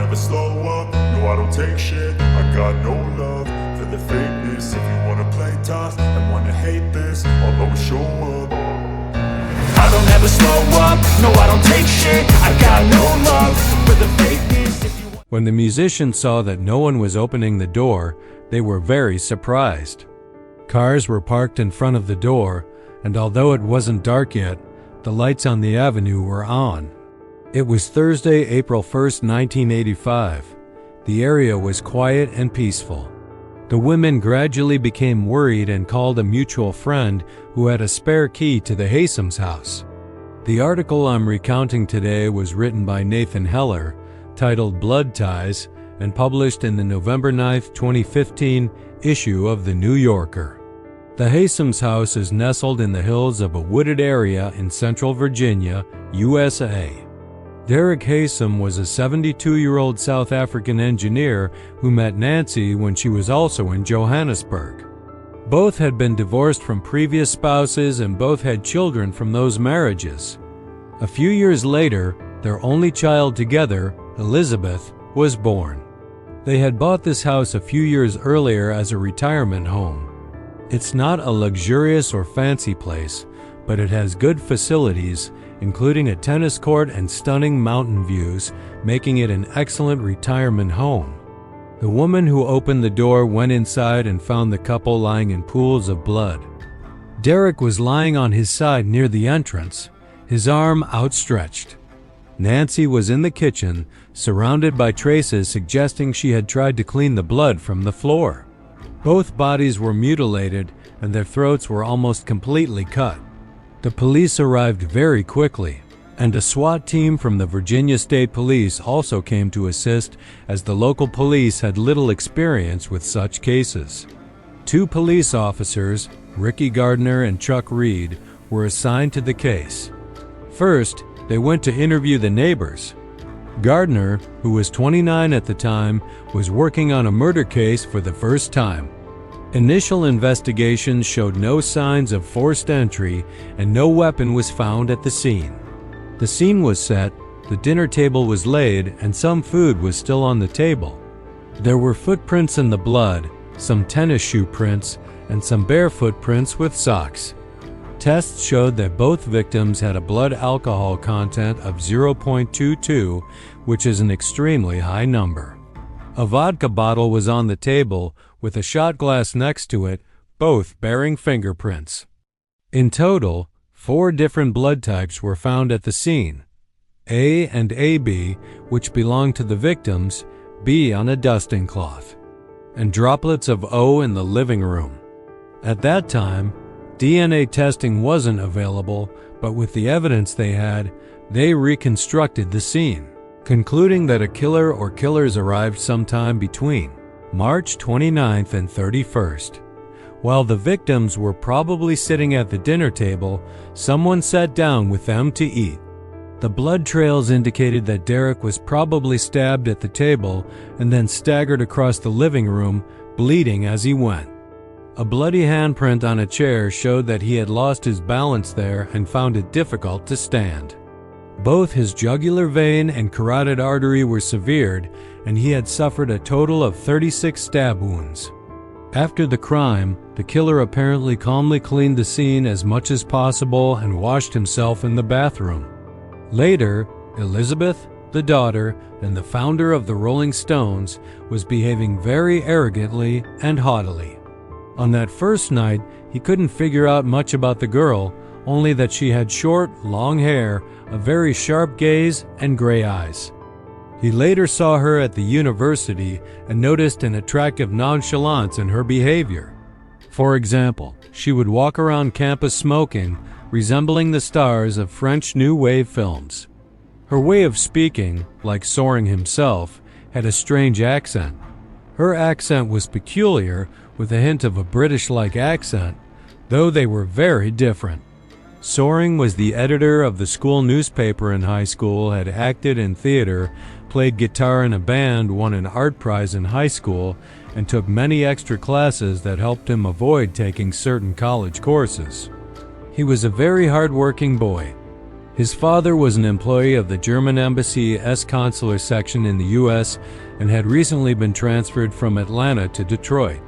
never slow up, no I don't take shit. I got no love for the fakeness. If you wanna play tough and wanna hate this, I'll always show up. I don't ever slow up, no I don't take shit. I got no love for the fakeness. When the musicians saw that no one was opening the door, they were very surprised. Cars were parked in front of the door, and although it wasn't dark yet, the lights on the avenue were on. It was Thursday, April 1st, 1985. The area was quiet and peaceful. The women gradually became worried and called a mutual friend who had a spare key to the Haysom's house. The article I'm recounting today was written by Nathan Heller, titled Blood Ties, and published in the November 9, 2015 issue of The New Yorker. The Haysom's house is nestled in the hills of a wooded area in central Virginia, USA. Derek Haysom was a 72-year-old South African engineer who met Nancy when she was also in Johannesburg. Both had been divorced from previous spouses and both had children from those marriages. A few years later, their only child together, Elizabeth, was born. They had bought this house a few years earlier as a retirement home. It's not a luxurious or fancy place, but it has good facilities, including a tennis court and stunning mountain views, making it an excellent retirement home. The woman who opened the door went inside and found the couple lying in pools of blood. Derek was lying on his side near the entrance, his arm outstretched. Nancy was in the kitchen, surrounded by traces suggesting she had tried to clean the blood from the floor. Both bodies were mutilated and their throats were almost completely cut. The police arrived very quickly, and a SWAT team from the Virginia State Police also came to assist, as the local police had little experience with such cases. 2 police officers, Ricky Gardner and Chuck Reed, were assigned to the case. First, they went to interview the neighbors. Gardner, who was 29 at the time, was working on a murder case for the first time. Initial investigations showed no signs of forced entry and no weapon was found at the scene. The scene was set, the dinner table was laid, and some food was still on the table. There were footprints in the blood, some tennis shoe prints, and some bare footprints with socks. Tests showed that both victims had a blood alcohol content of 0.22, which is an extremely high number. A vodka bottle was on the table, with a shot glass next to it, both bearing fingerprints. In total, 4 different blood types were found at the scene: A and AB, which belonged to the victims, B on a dusting cloth, and droplets of O in the living room. At that time, DNA testing wasn't available, but with the evidence they had, they reconstructed the scene, concluding that a killer or killers arrived sometime between March 29th and 31st. While the victims were probably sitting at the dinner table, someone sat down with them to eat. The blood trails indicated that Derek was probably stabbed at the table and then staggered across the living room, bleeding as he went. A bloody handprint on a chair showed that he had lost his balance there and found it difficult to stand. Both his jugular vein and carotid artery were severed, and he had suffered a total of 36 stab wounds. After the crime, the killer apparently calmly cleaned the scene as much as possible and washed himself in the bathroom. Later, Elizabeth, the daughter, and the founder of the Rolling Stones, was behaving very arrogantly and haughtily. On that first night, he couldn't figure out much about the girl, only that she had short, long hair, a very sharp gaze, and gray eyes. He later saw her at the university and noticed an attractive nonchalance in her behavior. For example, she would walk around campus smoking, resembling the stars of French New Wave films. Her way of speaking, like Söring himself, had a strange accent. Her accent was peculiar, with a hint of a British-like accent, though they were very different. Söring was the editor of the school newspaper in high school, had acted in theater, played guitar in a band, won an art prize in high school, and took many extra classes that helped him avoid taking certain college courses. He was a very hard-working boy. His father was an employee of the German Embassy's consular section in the U.S. and had recently been transferred from Atlanta to Detroit.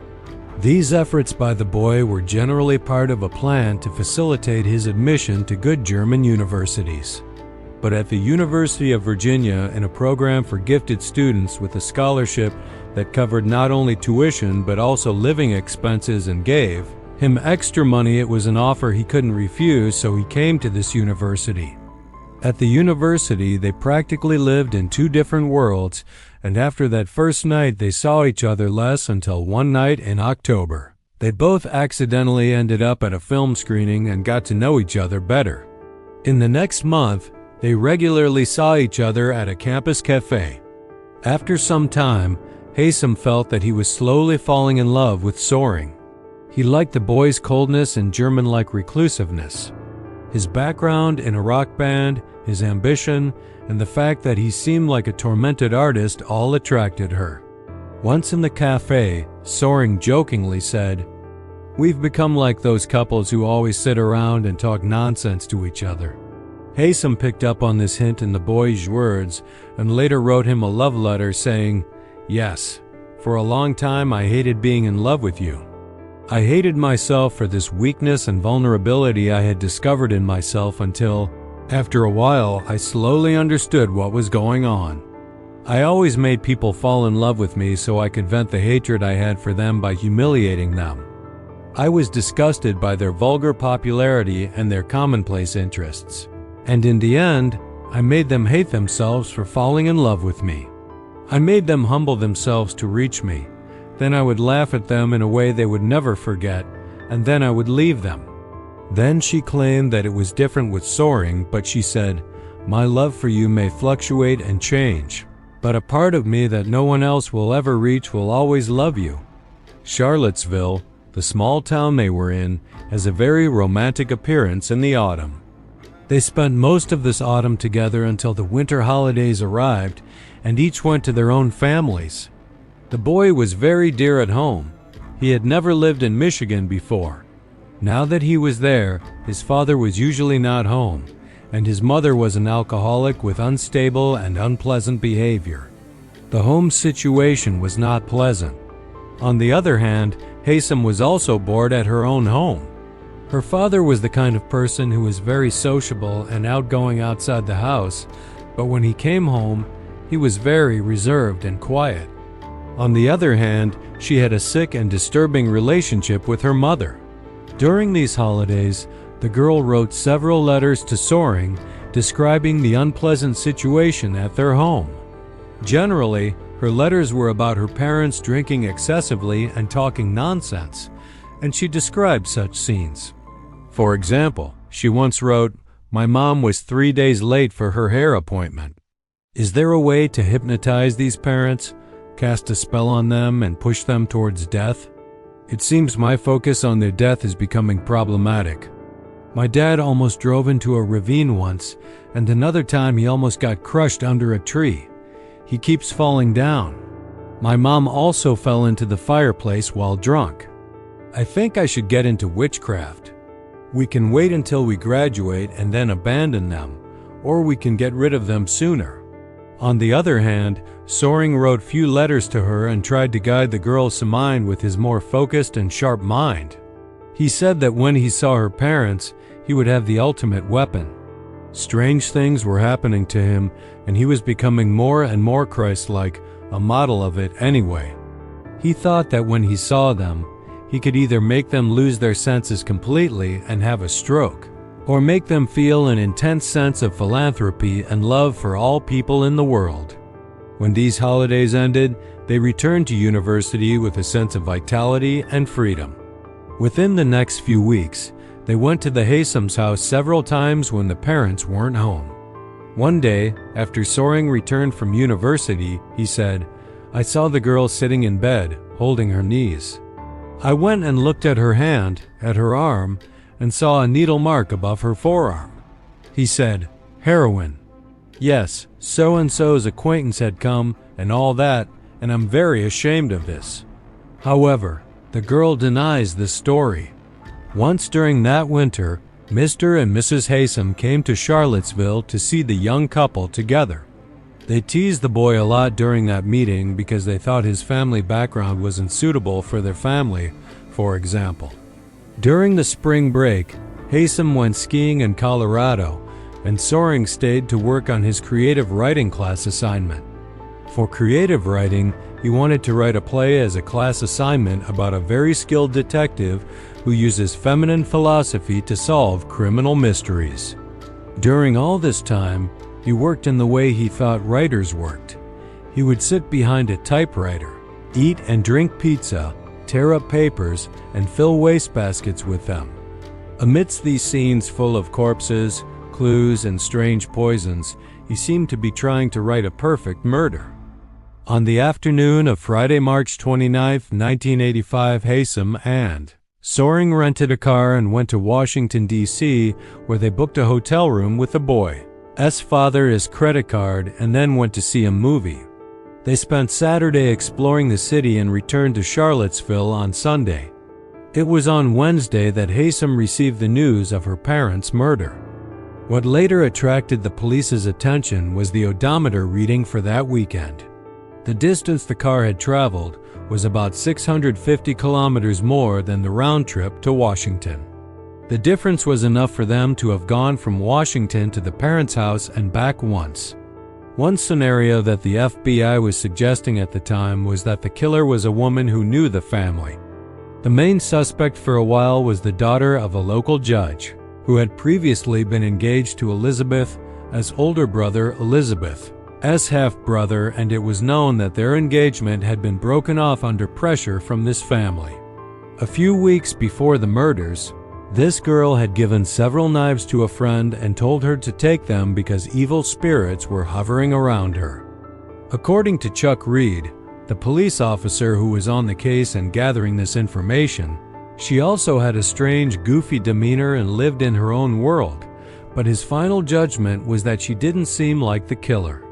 These efforts by the boy were generally part of a plan to facilitate his admission to good German universities. But at the University of Virginia, in a program for gifted students with a scholarship that covered not only tuition but also living expenses and gave him extra money, it was an offer he couldn't refuse, so he came to this university. At the university, they practically lived in two different worlds, and after that first night they saw each other less until one night in October. They both accidentally ended up at a film screening and got to know each other better. In the next month, they regularly saw each other at a campus cafe. After some time, Haysom felt that he was slowly falling in love with Söring. He liked the boy's coldness and German-like reclusiveness. His background in a rock band, his ambition, and the fact that he seemed like a tormented artist all attracted her. Once in the cafe, Söring jokingly said, "We've become like those couples who always sit around and talk nonsense to each other." Haysom picked up on this hint in the boy's words and later wrote him a love letter saying, "Yes, for a long time I hated being in love with you. I hated myself for this weakness and vulnerability I had discovered in myself until, after a while, I slowly understood what was going on. I always made people fall in love with me so I could vent the hatred I had for them by humiliating them. I was disgusted by their vulgar popularity and their commonplace interests. And in the end, I made them hate themselves for falling in love with me. I made them humble themselves to reach me. Then I would laugh at them in a way they would never forget, and then I would leave them." Then she claimed that it was different with Söring, but she said, "My love for you may fluctuate and change, but a part of me that no one else will ever reach will always love you." Charlottesville, the small town they were in, has a very romantic appearance in the autumn. They spent most of this autumn together until the winter holidays arrived, and each went to their own families. The boy was very dear at home. He had never lived in Michigan before. Now that he was there, his father was usually not home, and his mother was an alcoholic with unstable and unpleasant behavior. The home situation was not pleasant. On the other hand, Haysom was also bored at her own home. Her father was the kind of person who was very sociable and outgoing outside the house, but when he came home, he was very reserved and quiet. On the other hand, she had a sick and disturbing relationship with her mother. During these holidays, the girl wrote several letters to Söring describing the unpleasant situation at their home. Generally, her letters were about her parents drinking excessively and talking nonsense, and she described such scenes. For example, she once wrote, "My mom was 3 days late for her hair appointment." Is there a way to hypnotize these parents, cast a spell on them, and push them towards death? It seems my focus on their death is becoming problematic. My dad almost drove into a ravine once, and another time he almost got crushed under a tree. He keeps falling down. My mom also fell into the fireplace while drunk. I think I should get into witchcraft. We can wait until we graduate and then abandon them, or we can get rid of them sooner. On the other hand, Söring wrote few letters to her and tried to guide the girl's mind with his more focused and sharp mind. He said that when he saw her parents, he would have the ultimate weapon. Strange things were happening to him, and he was becoming more and more Christ-like, a model of it anyway. He thought that when he saw them, he could either make them lose their senses completely and have a stroke, or make them feel an intense sense of philanthropy and love for all people in the world. When these holidays ended, they returned to university with a sense of vitality and freedom. Within the next few weeks, they went to the Haysom's house several times when the parents weren't home. One day, after Söring returned from university, he said, "I saw the girl sitting in bed, holding her knees. I went and looked at her hand, at her arm, and saw a needle mark above her forearm." He said, "Heroin. Yes, so-and-so's acquaintance had come and all that, and I'm very ashamed of this." However, the girl denies this story. Once during that winter, Mr. and Mrs. Haysom came to Charlottesville to see the young couple together. They teased the boy a lot during that meeting because they thought his family background wasn't suitable for their family, for example. During the spring break, Haysom went skiing in Colorado, and Söring stayed to work on his creative writing class assignment. For creative writing, he wanted to write a play as a class assignment about a very skilled detective who uses feminine philosophy to solve criminal mysteries. During all this time, he worked in the way he thought writers worked. He would sit behind a typewriter, eat and drink pizza, tear up papers, and fill wastebaskets with them. Amidst these scenes full of corpses, clues, and strange poisons, he seemed to be trying to write a perfect murder. On the afternoon of Friday, March 29, 1985, Haysom and Söring rented a car and went to Washington, D.C., where they booked a hotel room with the boy's father's credit card and then went to see a movie. They spent Saturday exploring the city and returned to Charlottesville on Sunday. It was on Wednesday that Haysom received the news of her parents' murder. What later attracted the police's attention was the odometer reading for that weekend. The distance the car had traveled was about 650 kilometers more than the round trip to Washington. The difference was enough for them to have gone from Washington to the parents' house and back once. One scenario that the FBI was suggesting at the time was that the killer was a woman who knew the family. The main suspect for a while was the daughter of a local judge, who had previously been engaged to Elizabeth as older brother Elizabeth's half-brother, and it was known that their engagement had been broken off under pressure from this family. A few weeks before the murders, this girl had given several knives to a friend and told her to take them because evil spirits were hovering around her. According to Chuck Reed, the police officer who was on the case and gathering this information, she also had a strange, goofy demeanor and lived in her own world, but his final judgment was that she didn't seem like the killer.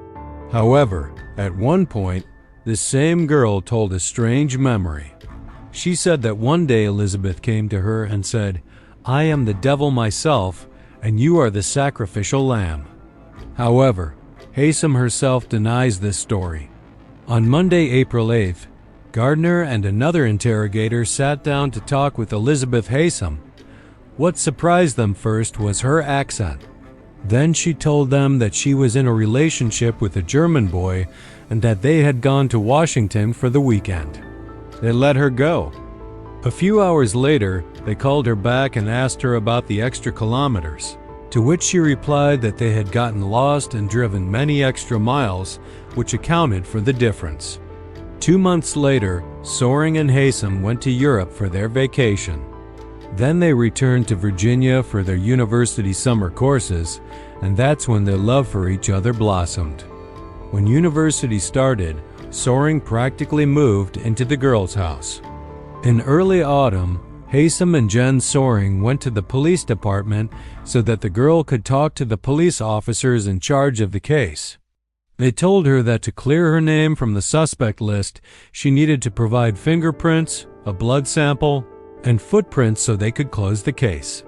However, at one point, this same girl told a strange memory. She said that one day Elizabeth came to her and said, "I am the devil myself, and you are the sacrificial lamb." However, Haysom herself denies this story. On Monday, April 8th, Gardner and another interrogator sat down to talk with Elizabeth Haysom. What surprised them first was her accent. Then she told them that she was in a relationship with a German boy and that they had gone to Washington for the weekend. They let her go. A few hours later, they called her back and asked her about the extra kilometers, to which she replied that they had gotten lost and driven many extra miles, which accounted for the difference. 2 months later, Söring and Haysom went to Europe for their vacation. Then they returned to Virginia for their university summer courses, and that's when their love for each other blossomed. When university started, Söring practically moved into the girls' house. In early autumn, Haysom and Jen Söring went to the police department so that the girl could talk to the police officers in charge of the case. They told her that to clear her name from the suspect list, she needed to provide fingerprints, a blood sample, and footprints so they could close the case.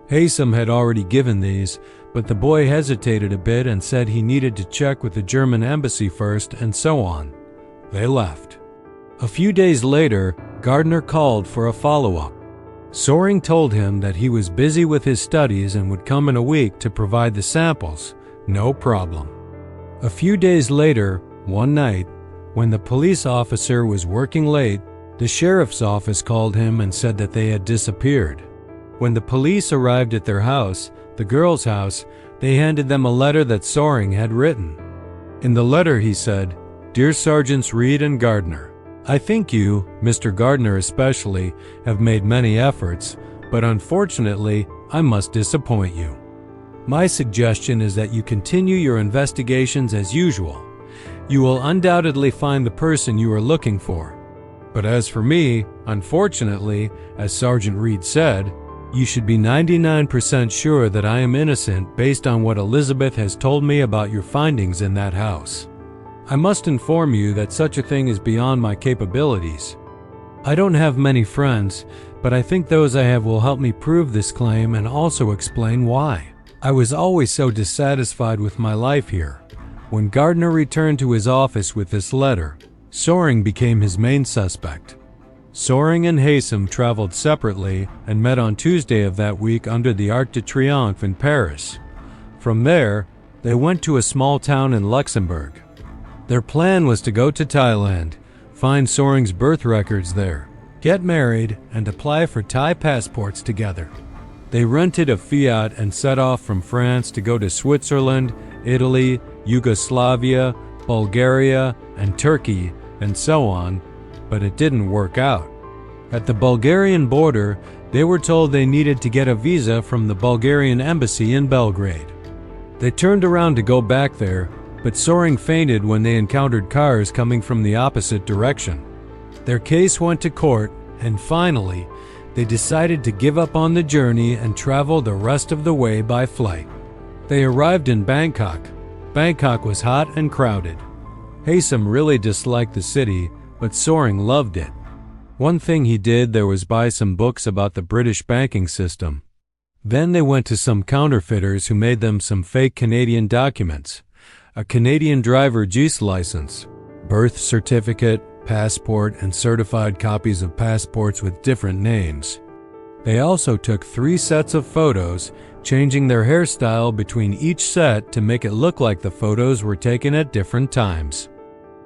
Haysom had already given these, but the boy hesitated a bit and said he needed to check with the German embassy first, and so on. They left. A few days later, Gardner called for a follow-up. Söring told him that he was busy with his studies and would come in a week to provide the samples. No problem. A few days later, one night, when the police officer was working late, the sheriff's office called him and said that they had disappeared. When the police arrived at their house, the girls' house, they handed them a letter that Söring had written. In the letter he said, "Dear Sergeants Reed and Gardner, I think you, Mr. Gardner especially, have made many efforts, but unfortunately, I must disappoint you. My suggestion is that you continue your investigations as usual. You will undoubtedly find the person you are looking for. But as for me, unfortunately, as Sergeant Reed said, you should be 99% sure that I am innocent based on what Elizabeth has told me about your findings in that house. I must inform you that such a thing is beyond my capabilities. I don't have many friends, but I think those I have will help me prove this claim and also explain why. I was always so dissatisfied with my life here. When Gardner returned to his office with this letter, Söring became his main suspect. Söring and Haysom traveled separately and met on Tuesday of that week under the Arc de Triomphe in Paris. From there, they went to a small town in Luxembourg. Their plan was to go to Thailand, find Söring's birth records there, get married, and apply for Thai passports together. They rented a Fiat and set off from France to go to Switzerland, Italy, Yugoslavia, Bulgaria, and Turkey, and so on, but it didn't work out. At the Bulgarian border, they were told they needed to get a visa from the Bulgarian embassy in Belgrade. They turned around to go back there, but Söring fainted when they encountered cars coming from the opposite direction. Their case went to court, and finally, they decided to give up on the journey and travel the rest of the way by flight. They arrived in Bangkok. Bangkok was hot and crowded. Haysom really disliked the city, but Söring loved it. One thing he did there was buy some books about the British banking system. Then they went to some counterfeiters who made them some fake Canadian documents. A Canadian driver's license, birth certificate, passport, and certified copies of passports with different names. They also took 3 sets of photos, changing their hairstyle between each set to make it look like the photos were taken at different times.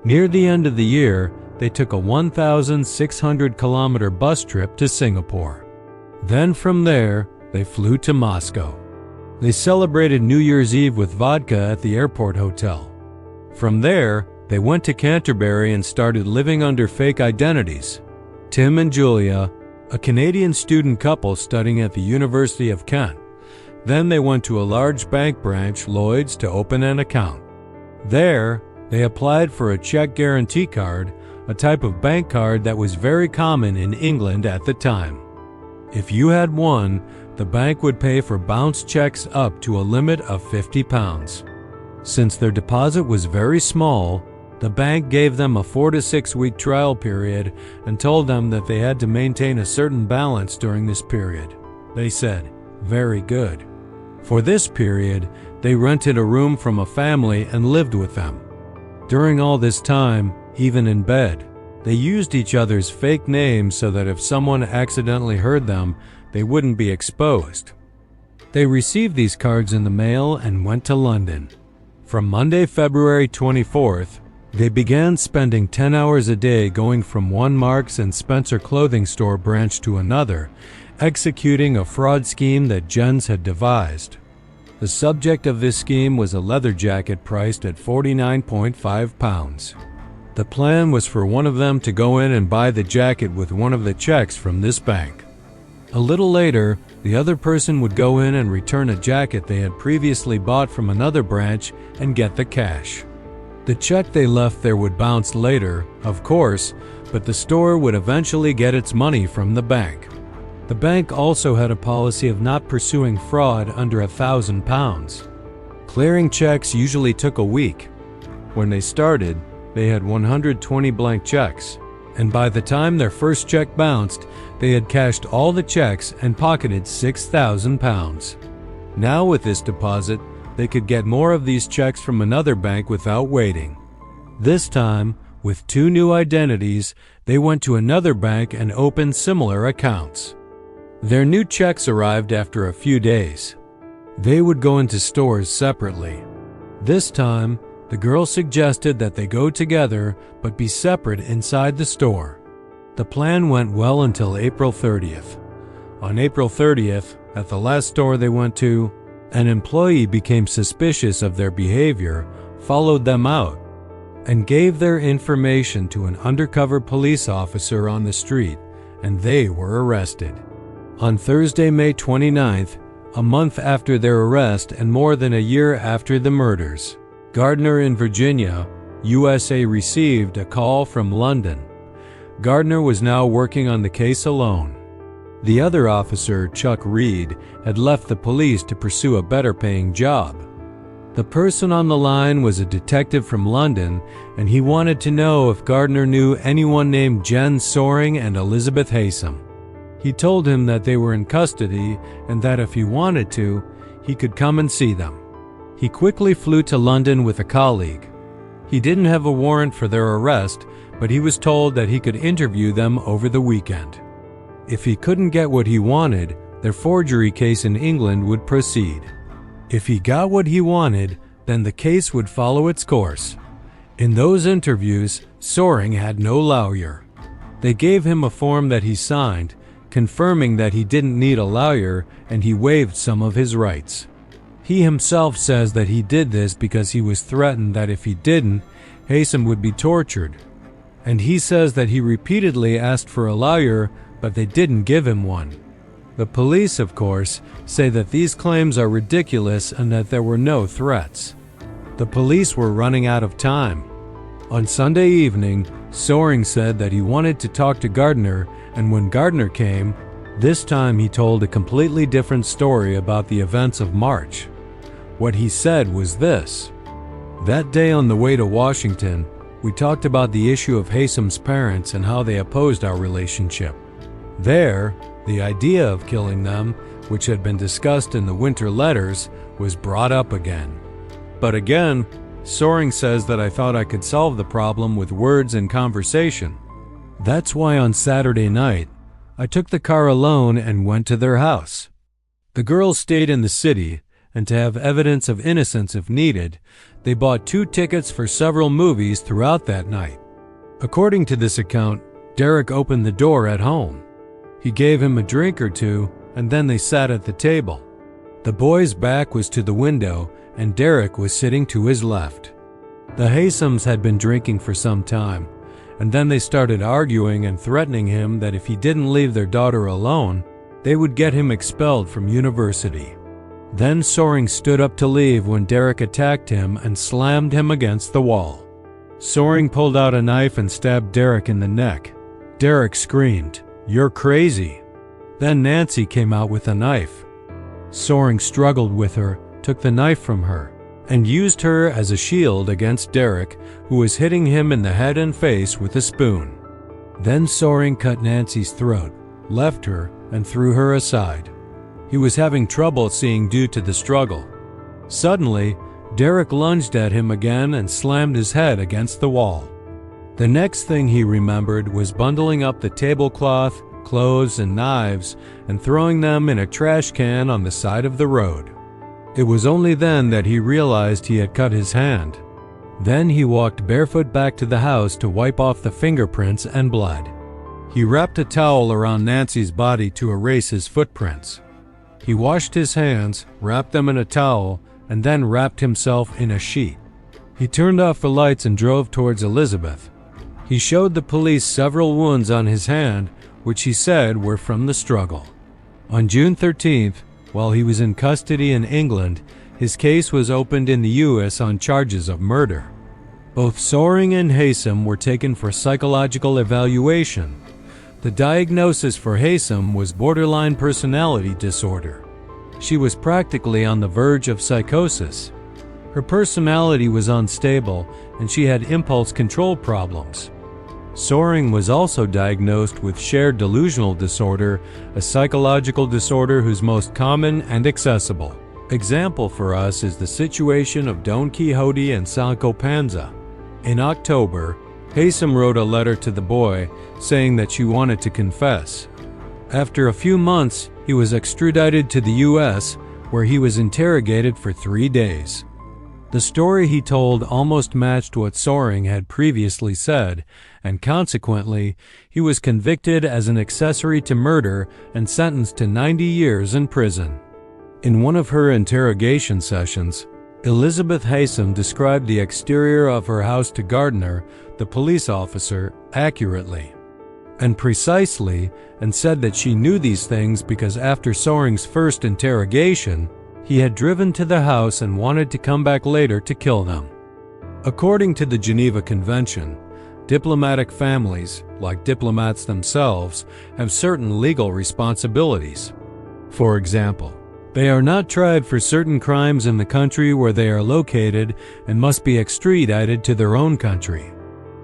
Near the end of the year, they took a 1,600-kilometer bus trip to Singapore. Then from there, they flew to Moscow. They celebrated New Year's Eve with vodka at the airport hotel. From there, they went to Canterbury and started living under fake identities. Tim and Julia, a Canadian student couple studying at the University of Kent. Then they went to a large bank branch, Lloyd's, to open an account. There, they applied for a check guarantee card, a type of bank card that was very common in England at the time. If you had one, the bank would pay for bounced checks up to a limit of £50. Since their deposit was very small, the bank gave them a 4 to 6 week trial period and told them that they had to maintain a certain balance during this period. They said, "Very good." For this period, they rented a room from a family and lived with them. During all this time, even in bed, they used each other's fake names so that if someone accidentally heard them, they wouldn't be exposed. They received these cards in the mail and went to London. From Monday, February 24th, they began spending 10 hours a day going from one Marks & Spencer clothing store branch to another, executing a fraud scheme that Jens had devised. The subject of this scheme was a leather jacket priced at £49.5. The plan was for one of them to go in and buy the jacket with one of the checks from this bank. A little later, the other person would go in and return a jacket they had previously bought from another branch and get the cash. The check they left there would bounce later, of course, but the store would eventually get its money from the bank. The bank also had a policy of not pursuing fraud under £1,000. Clearing checks usually took a week. When they started, they had 120 blank checks, and by the time their first check bounced, they had cashed all the checks and pocketed £6,000. Now with this deposit, they could get more of these checks from another bank without waiting. This time, with 2 new identities, they went to another bank and opened similar accounts. Their new checks arrived after a few days. They would go into stores separately. This time, the girl suggested that they go together but be separate inside the store. The plan went well until April 30th. On April 30th, at the last store they went to, an employee became suspicious of their behavior, followed them out, and gave their information to an undercover police officer on the street, and they were arrested. On Thursday, May 29th, a month after their arrest and more than a year after the murders, Gardner in Virginia, USA received a call from London. Gardner was now working on the case alone. The other officer, Chuck Reed, had left the police to pursue a better-paying job. The person on the line was a detective from London, and he wanted to know if Gardner knew anyone named Jen Söring and Elizabeth Haysom. He told him that they were in custody and that if he wanted to, he could come and see them. He quickly flew to London with a colleague. He didn't have a warrant for their arrest, but he was told that he could interview them over the weekend. If he couldn't get what he wanted, their forgery case in England would proceed. If he got what he wanted, then the case would follow its course. In those interviews, Söring had no lawyer. They gave him a form that he signed, confirming that he didn't need a lawyer and he waived some of his rights. He himself says that he did this because he was threatened that if he didn't, Haysom would be tortured. And he says that he repeatedly asked for a lawyer, but they didn't give him one. The police, of course, say that these claims are ridiculous and that there were no threats. The police were running out of time. On Sunday evening, Söring said that he wanted to talk to Gardner, and when Gardner came, this time he told a completely different story about the events of March. What he said was this: "That day on the way to Washington, we talked about the issue of Haysom's parents and how they opposed our relationship. There, the idea of killing them, which had been discussed in the winter letters, was brought up again. But again, Söring says that I thought I could solve the problem with words and conversation. That's why on Saturday night, I took the car alone and went to their house. The girls stayed in the city, and to have evidence of innocence if needed, they bought 2 tickets for several movies throughout that night. According to this account, Derek opened the door at home. He gave him a drink or two, and then they sat at the table. The boy's back was to the window, and Derek was sitting to his left. The Haysoms had been drinking for some time, and then they started arguing and threatening him that if he didn't leave their daughter alone, they would get him expelled from university. Then Söring stood up to leave when Derek attacked him and slammed him against the wall. Söring pulled out a knife and stabbed Derek in the neck. Derek screamed, 'You're crazy!' Then Nancy came out with a knife. Söring struggled with her, took the knife from her, and used her as a shield against Derek, who was hitting him in the head and face with a spoon. Then Söring cut Nancy's throat, left her, and threw her aside. He was having trouble seeing due to the struggle. Suddenly, Derek lunged at him again and slammed his head against the wall. The next thing he remembered was bundling up the tablecloth, clothes, and knives and throwing them in a trash can on the side of the road. It was only then that he realized he had cut his hand. Then he walked barefoot back to the house to wipe off the fingerprints and blood. He wrapped a towel around Nancy's body to erase his footprints. He washed his hands, wrapped them in a towel, and then wrapped himself in a sheet. He turned off the lights and drove towards Elizabeth. He showed the police several wounds on his hand, which he said were from the struggle. On June 13th, while he was in custody in England, his case was opened in the U.S. on charges of murder. Both Söring and Haysom were taken for psychological evaluation. The diagnosis for Haysom was borderline personality disorder. She was practically on the verge of psychosis. Her personality was unstable, and she had impulse control problems. Söring was also diagnosed with shared delusional disorder, a psychological disorder whose most common and accessible example for us is the situation of Don Quixote and Sancho Panza. In October, Haysom wrote a letter to the boy saying that she wanted to confess. After a few months, he was extradited to the U.S., where he was interrogated for 3 days. The story he told almost matched what Söring had previously said, and consequently, he was convicted as an accessory to murder and sentenced to 90 years in prison. In one of her interrogation sessions, Elizabeth Haysom described the exterior of her house to Gardner, the police officer, accurately and precisely, and said that she knew these things because after Söring's first interrogation, he had driven to the house and wanted to come back later to kill them. According to the Geneva Convention, diplomatic families, like diplomats themselves, have certain legal responsibilities. For example, They are not tried for certain crimes in the country where they are located and must be extradited to their own country.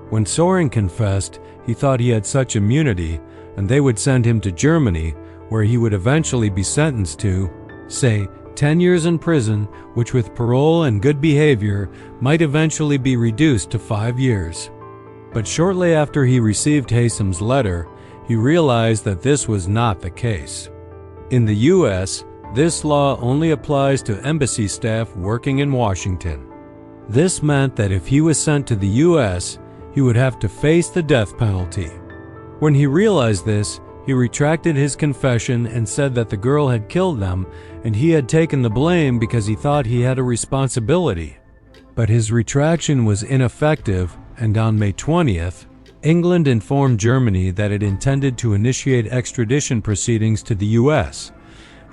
When Söring confessed, he thought he had such immunity, and they would send him to Germany, where he would eventually be sentenced to, say, 10 years in prison, which with parole and good behavior might eventually be reduced to 5 years. But shortly after he received Haysom's letter, he realized that this was not the case. In the U.S., this law only applies to embassy staff working in Washington. This meant that if he was sent to the U.S., he would have to face the death penalty. When he realized this, he retracted his confession and said that the girl had killed them and he had taken the blame because he thought he had a responsibility. But his retraction was ineffective, and on May 20th, England informed Germany that it intended to initiate extradition proceedings to the U.S.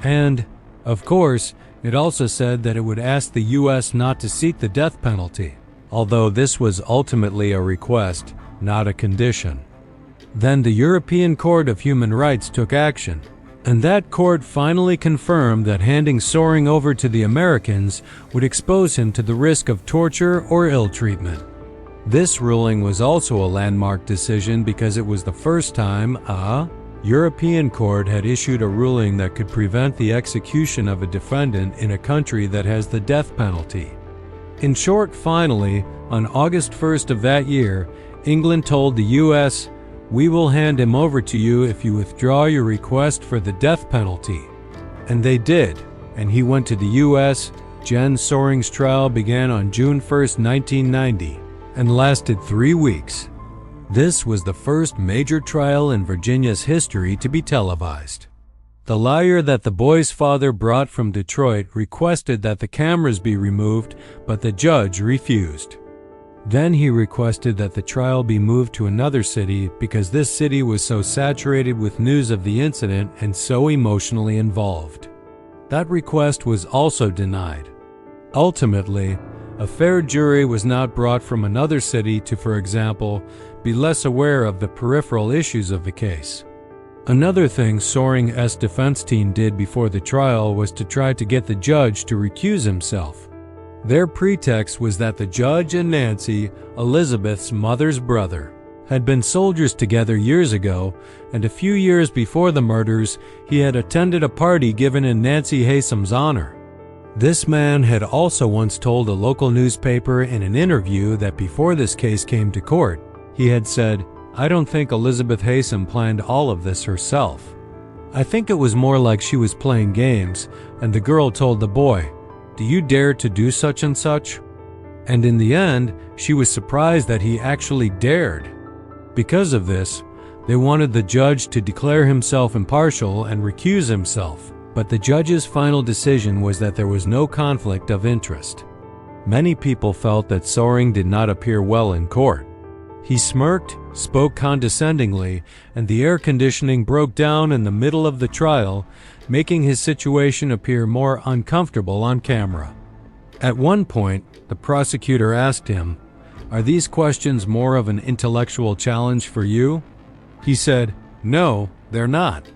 And, of course, it also said that it would ask the U.S. not to seek the death penalty, although this was ultimately a request, not a condition. Then the European Court of Human Rights took action, and that court finally confirmed that handing Söring over to the Americans would expose him to the risk of torture or ill treatment. This ruling was also a landmark decision because it was the first time a European court had issued a ruling that could prevent the execution of a defendant in a country that has the death penalty. In short, finally, on August 1st of that year, England told the U.S., "We will hand him over to you if you withdraw your request for the death penalty." And they did, and he went to the U.S. Jen Söring's trial began on June 1st, 1990, and lasted 3 weeks. This was the first major trial in Virginia's history to be televised. The lawyer that the boy's father brought from Detroit requested that the cameras be removed, but the judge refused. Then he requested that the trial be moved to another city because this city was so saturated with news of the incident and so emotionally involved. That request was also denied. Ultimately, a fair jury was not brought from another city to, for example, be less aware of the peripheral issues of the case. Another thing Söring's defense team did before the trial was to try to get the judge to recuse himself. Their pretext was that the judge and Nancy, Elizabeth's mother's brother, had been soldiers together years ago, and a few years before the murders, he had attended a party given in Nancy Haysom's honor. This man had also once told a local newspaper in an interview that before this case came to court, he had said, "I don't think Elizabeth Haysom planned all of this herself. I think it was more like she was playing games, and the girl told the boy, 'Do you dare to do such and such?' And in the end, she was surprised that he actually dared. Because of this, they wanted the judge to declare himself impartial and recuse himself, but the judge's final decision was that there was no conflict of interest. Many people felt that Söring did not appear well in court. He smirked, spoke condescendingly, and the air conditioning broke down in the middle of the trial, making his situation appear more uncomfortable on camera. At one point, the prosecutor asked him, "Are these questions more of an intellectual challenge for you?" He said, "No, they're not."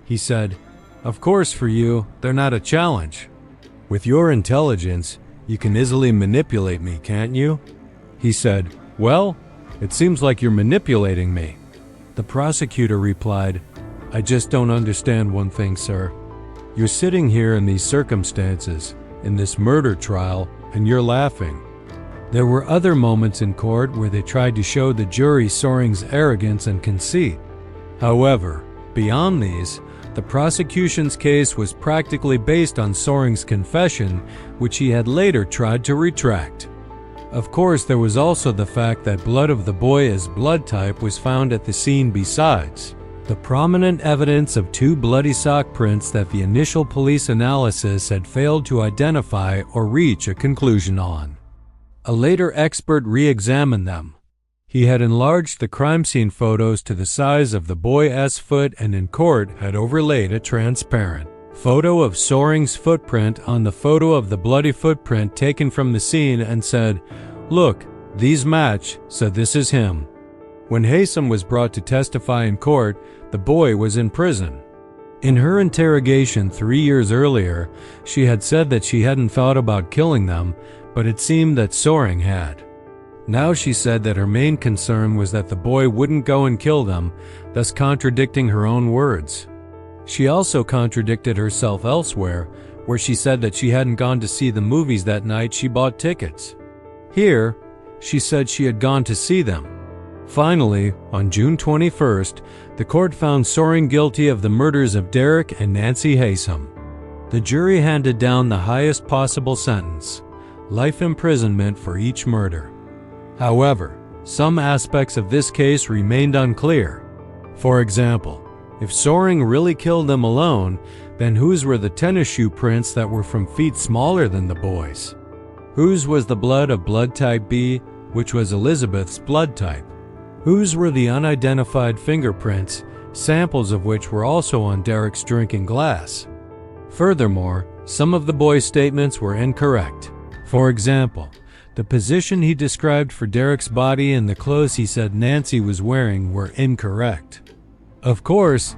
He said, "Of course for you, they're not a challenge. With your intelligence, you can easily manipulate me, can't you?" He said, "Well, it seems like you're manipulating me." The prosecutor replied, "I just don't understand one thing, sir. You're sitting here in these circumstances, in this murder trial, and you're laughing." There were other moments in court where they tried to show the jury Söring's arrogance and conceit. However, beyond these, the prosecution's case was practically based on Söring's confession, which he had later tried to retract. Of course, there was also the fact that blood of the boy's blood type was found at the scene besides the prominent evidence of 2 bloody sock prints that the initial police analysis had failed to identify or reach a conclusion on. A later expert re-examined them. He had enlarged the crime scene photos to the size of the boy's foot and in court had overlaid a transparent photo of Söring's footprint on the photo of the bloody footprint taken from the scene and said, "Look, these match, so this is him." When Haysom was brought to testify in court, the boy was in prison. In her interrogation 3 years earlier, she had said that she hadn't thought about killing them, but it seemed that Söring had. Now she said that her main concern was that the boy wouldn't go and kill them, thus contradicting her own words. She also contradicted herself elsewhere, where she said that she hadn't gone to see the movies that night she bought tickets. Here, she said she had gone to see them. Finally, on June 21st, the court found Söring guilty of the murders of Derek and Nancy Haysom. The jury handed down the highest possible sentence, life imprisonment for each murder. However, some aspects of this case remained unclear. For example, if Söring really killed them alone, then whose were the tennis shoe prints that were from feet smaller than the boys? Whose was the blood of blood type B, which was Elizabeth's blood type? Whose were the unidentified fingerprints, samples of which were also on Derek's drinking glass? Furthermore, some of the boys' statements were incorrect. For example, the position he described for Derek's body and the clothes he said Nancy was wearing were incorrect. Of course,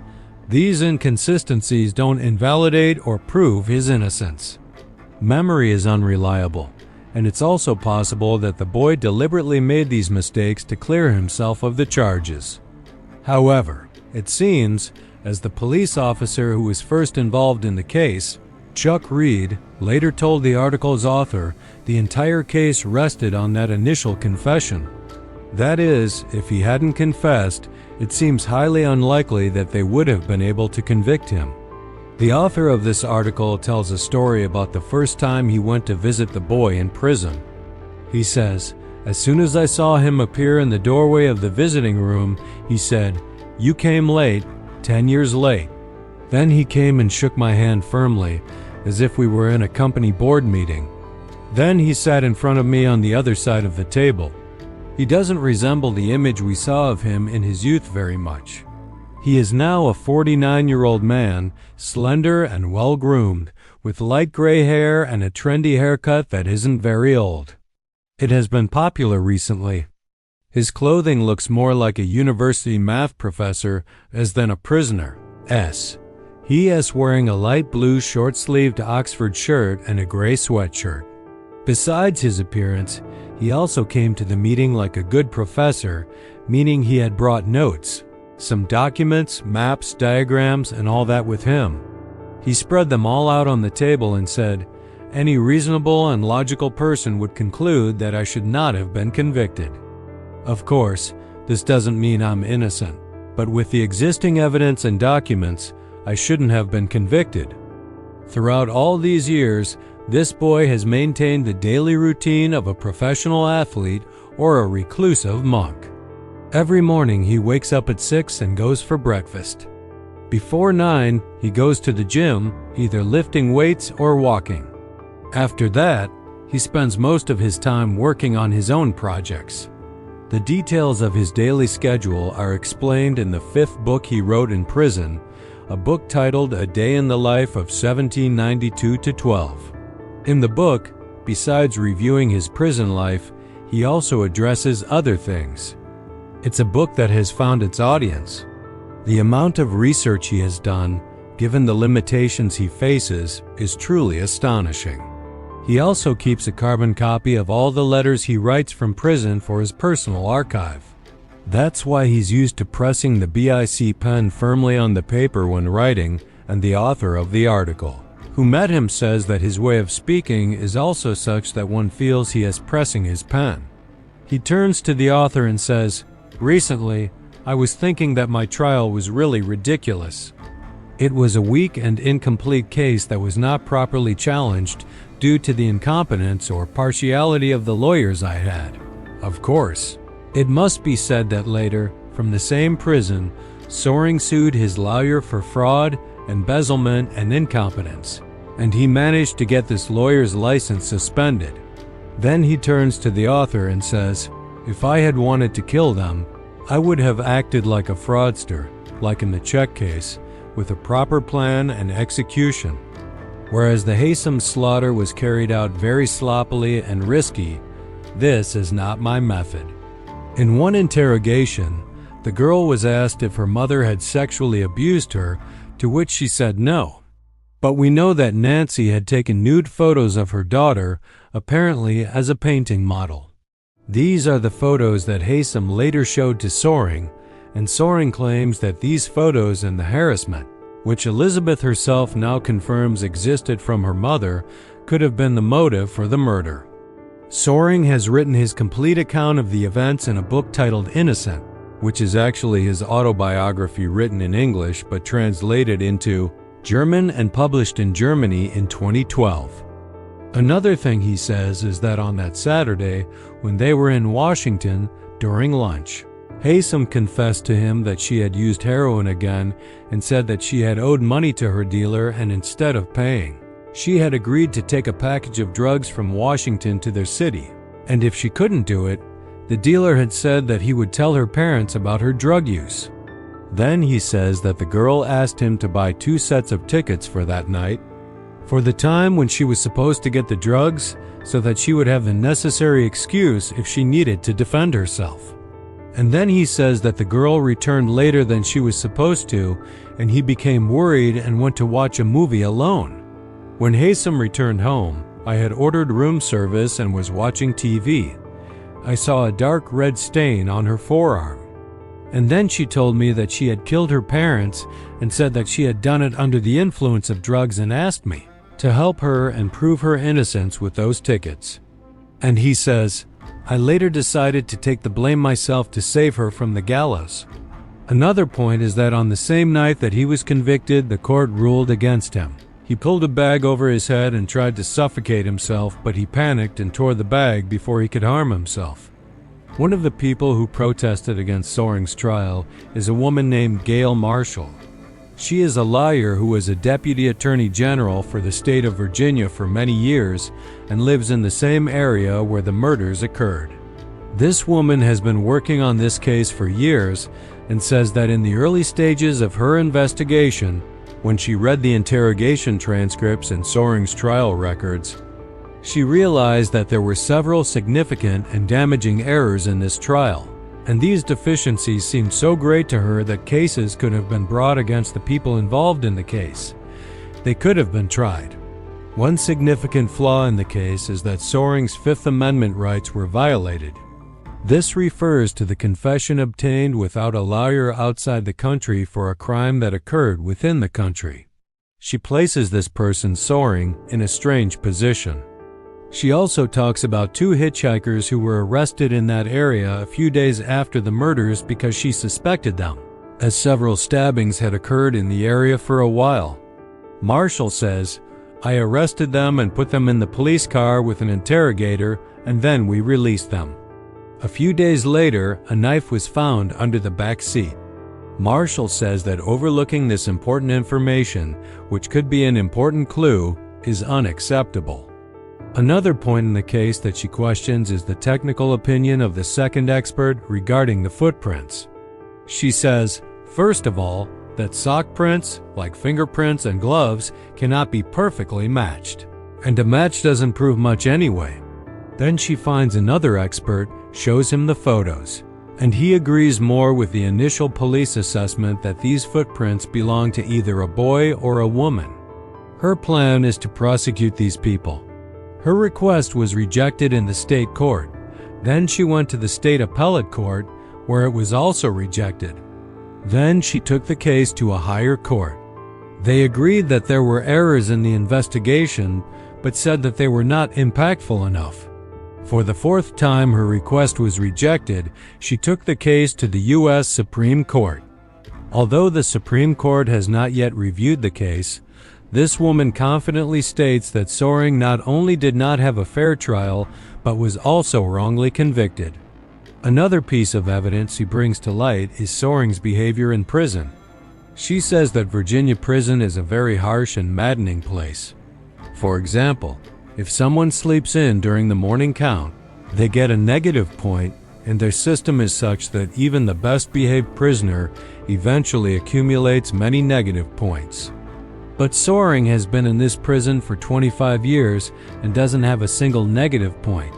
these inconsistencies don't invalidate or prove his innocence. Memory is unreliable, and it's also possible that the boy deliberately made these mistakes to clear himself of the charges. However, it seems, as the police officer who was first involved in the case, Chuck Reed, later told the article's author, the entire case rested on that initial confession. That is, if he hadn't confessed, it seems highly unlikely that they would have been able to convict him. The author of this article tells a story about the first time he went to visit the boy in prison. He says, "As soon as I saw him appear in the doorway of the visiting room, he said, 'You came late, 10 years late.' Then he came and shook my hand firmly, as if we were in a company board meeting. Then he sat in front of me on the other side of the table. He doesn't resemble the image we saw of him in his youth very much. He is now a 49-year-old man, slender and well-groomed, with light gray hair and a trendy haircut that isn't very old. It has been popular recently. His clothing looks more like a university math professor as than a prisoner. He is wearing a light blue short-sleeved Oxford shirt and a gray sweatshirt. Besides his appearance, he also came to the meeting like a good professor, meaning he had brought notes, some documents, maps, diagrams, and all that with him. He spread them all out on the table and said, "Any reasonable and logical person would conclude that I should not have been convicted." Of course, this doesn't mean I'm innocent, but with the existing evidence and documents, I shouldn't have been convicted. Throughout all these years, this boy has maintained the daily routine of a professional athlete or a reclusive monk. Every morning he wakes up at 6 and goes for breakfast. Before 9, he goes to the gym, either lifting weights or walking. After that, he spends most of his time working on his own projects. The details of his daily schedule are explained in the 5th book he wrote in prison, a book titled A Day in the Life of 1792-12. In the book, besides reviewing his prison life, he also addresses other things. It's a book that has found its audience. The amount of research he has done, given the limitations he faces, is truly astonishing. He also keeps a carbon copy of all the letters he writes from prison for his personal archive. That's why he's used to pressing the BIC pen firmly on the paper when writing, and the author of the article, who met him, says that his way of speaking is also such that one feels he is pressing his pen. He turns to the author and says, "Recently, I was thinking that my trial was really ridiculous. It was a weak and incomplete case that was not properly challenged due to the incompetence or partiality of the lawyers I had." Of course, it must be said that later, from the same prison, Söring sued his lawyer for fraud, embezzlement, and incompetence, and he managed to get this lawyer's license suspended. Then he turns to the author and says, "If I had wanted to kill them, I would have acted like a fraudster, like in the check case, with a proper plan and execution. Whereas the Haysom slaughter was carried out very sloppily and risky, this is not my method." In one interrogation, the girl was asked if her mother had sexually abused her, to which she said no. But we know that Nancy had taken nude photos of her daughter, apparently as a painting model. These are the photos that Haysom later showed to Söring, and Söring claims that these photos and the harassment, which Elizabeth herself now confirms existed from her mother, could have been the motive for the murder. Söring has written his complete account of the events in a book titled Innocent, which is actually his autobiography written in English but translated into German and published in Germany in 2012. Another thing he says is that on that Saturday, when they were in Washington during lunch, Haysom confessed to him that she had used heroin again and said that she had owed money to her dealer, and instead of paying, she had agreed to take a package of drugs from Washington to their city, and if she couldn't do it, the dealer had said that he would tell her parents about her drug use. Then he says that the girl asked him to buy 2 sets of tickets for that night, for the time when she was supposed to get the drugs, so that she would have the necessary excuse if she needed to defend herself. And then he says that the girl returned later than she was supposed to, and he became worried and went to watch a movie alone. When Haysom returned home, I had ordered room service and was watching TV. I saw a dark red stain on her forearm. And then she told me that she had killed her parents and said that she had done it under the influence of drugs and asked me to help her and prove her innocence with those tickets. And he says, I later decided to take the blame myself to save her from the gallows. Another point is that on the same night that he was convicted, the court ruled against him. He pulled a bag over his head and tried to suffocate himself, but he panicked and tore the bag before he could harm himself. One of the people who protested against Söring's trial is a woman named Gail Marshall. She is a lawyer who was a deputy attorney general for the state of Virginia for many years and lives in the same area where the murders occurred. This woman has been working on this case for years and says that in the early stages of her investigation, when she read the interrogation transcripts and Söring's trial records, she realized that there were several significant and damaging errors in this trial, and these deficiencies seemed so great to her that cases could have been brought against the people involved in the case. They could have been tried. One significant flaw in the case is that Söring's Fifth Amendment rights were violated. This refers to the confession obtained without a lawyer outside the country for a crime that occurred within the country. She places this person, Söring, in a strange position. She also talks about 2 hitchhikers who were arrested in that area a few days after the murders because she suspected them, as several stabbings had occurred in the area for a while. Marshall says, I arrested them and put them in the police car with an interrogator, and then we released them. A few days later, a knife was found under the back seat. Marshall says that overlooking this important information, which could be an important clue, is unacceptable. Another point in the case that she questions is the technical opinion of the second expert regarding the footprints. She says, first of all, that sock prints, like fingerprints and gloves, cannot be perfectly matched, and a match doesn't prove much anyway. Then she finds another expert, shows him the photos, and he agrees more with the initial police assessment that these footprints belong to either a boy or a woman. Her plan is to prosecute these people. Her request was rejected in the state court. Then she went to the state appellate court, where it was also rejected. Then she took the case to a higher court. They agreed that there were errors in the investigation, but said that they were not impactful enough. For the 4th time her request was rejected, she took the case to the U.S. Supreme Court. Although the Supreme Court has not yet reviewed the case, this woman confidently states that Söring not only did not have a fair trial, but was also wrongly convicted. Another piece of evidence she brings to light is Söring's behavior in prison. She says that Virginia prison is a very harsh and maddening place. For example, if someone sleeps in during the morning count, they get a negative point, and their system is such that even the best behaved prisoner eventually accumulates many negative points. But Söring has been in this prison for 25 years and doesn't have a single negative point.